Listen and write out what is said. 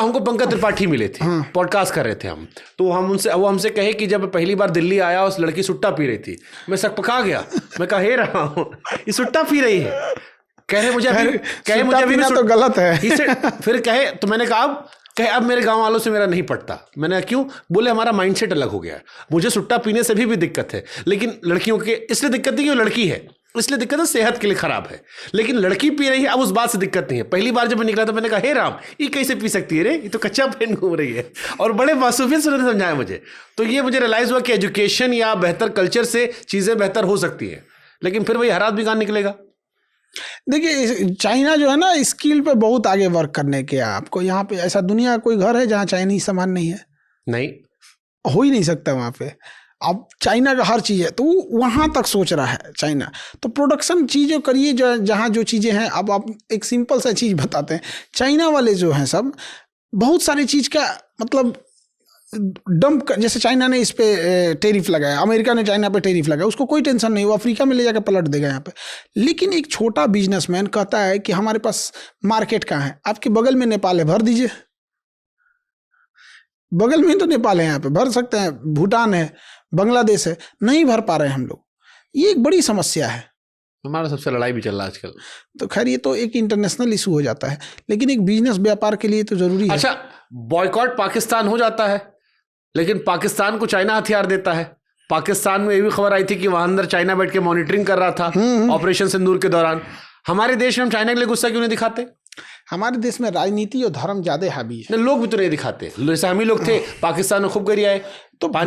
हमको पंकज त्रिपाठी मिले थे, पॉडकास्ट कर रहे थे हम, तो वो हमसे कहे कि जब पहली बार दिल्ली आया उस लड़की सुट्टा पी रही थी, मैं सकपका गया, मैं कह रहा हूँ ये सुट्टा पी रही है, कह रहे मुझे अभी तो गलत है। फिर कहे तो मैंने कहा अब मेरे गांव वालों से मेरा नहीं पटता। मैंने क्यों? बोले हमारा माइंडसेट अलग हो गया है, मुझे सुट्टा पीने से भी दिक्कत है, लेकिन लड़कियों के इसलिए दिक्कत नहीं कि वो लड़की है, इसलिए दिक्कत है सेहत के लिए खराब है, लेकिन लड़की पी रही है अब उस बात से दिक्कत नहीं है। पहली बार जब मैं निकला था मैंने कहा हे राम, ये कैसे पी सकती है रे, ये तो कच्चा पेन घूम रही है, और बड़े मासूमियत से उन्होंने समझाया मुझे। तो ये मुझे रियलाइज हुआ कि एजुकेशन या बेहतर कल्चर से चीज़ें बेहतर हो सकती है, लेकिन फिर वही हरात भी कहाँ निकलेगा। देखिए चाइना जो है ना स्किल पे बहुत आगे वर्क करने के, आपको यहाँ पे ऐसा दुनिया कोई घर है जहाँ चाइनीज सामान नहीं है? नहीं, हो ही नहीं सकता वहाँ पे। अब चाइना का हर चीज़ है, तो वहाँ तक सोच रहा है चाइना। तो प्रोडक्शन चीज़ें करिए जो जहाँ जो चीज़ें हैं। अब आप एक सिंपल सा चीज़ बताते हैं, चाइना वाले जो हैं सब बहुत सारी चीज़ का मतलब डंप, जैसे चाइना ने इस पे टेरिफ लगाया, अमेरिका ने चाइना पे टेरिफ लगाया, उसको कोई टेंशन नहीं, वो अफ्रीका में ले जाकर पलट देगा यहाँ पे। लेकिन एक छोटा बिजनेसमैन कहता है कि हमारे पास मार्केट कहाँ है, आपके बगल में नेपाल है, भर दीजिए। बगल में ही तो नेपाल है, यहाँ पे भर सकते हैं, भूटान है, बांग्लादेश है, नहीं भर पा रहे हैं हम लोग। ये एक बड़ी समस्या है, हमारा सबसे लड़ाई भी चल रहा है आजकल। तो खैर ये तो एक इंटरनेशनल इशू हो जाता है, लेकिन एक बिजनेस व्यापार के लिए तो जरूरी है। अच्छा, बॉयकॉट पाकिस्तान हो जाता है, लेकिन पाकिस्तान को चाइना हथियार देता है। पाकिस्तान में ये भी खबर आई थी कि वहां अंदर चाइना बैठ के मॉनिटरिंग कर रहा था ऑपरेशन सिंदूर के दौरान। हमारे देश में हम चाइना के लिए गुस्सा क्यों नहीं दिखाते? हमारे देश में राजनीति और धर्म ज्यादा हावी है, लोग भी तो नहीं दिखाते। जैसे हम ही लोग थे, पाकिस्तान में खूब गिरी आए तो पानी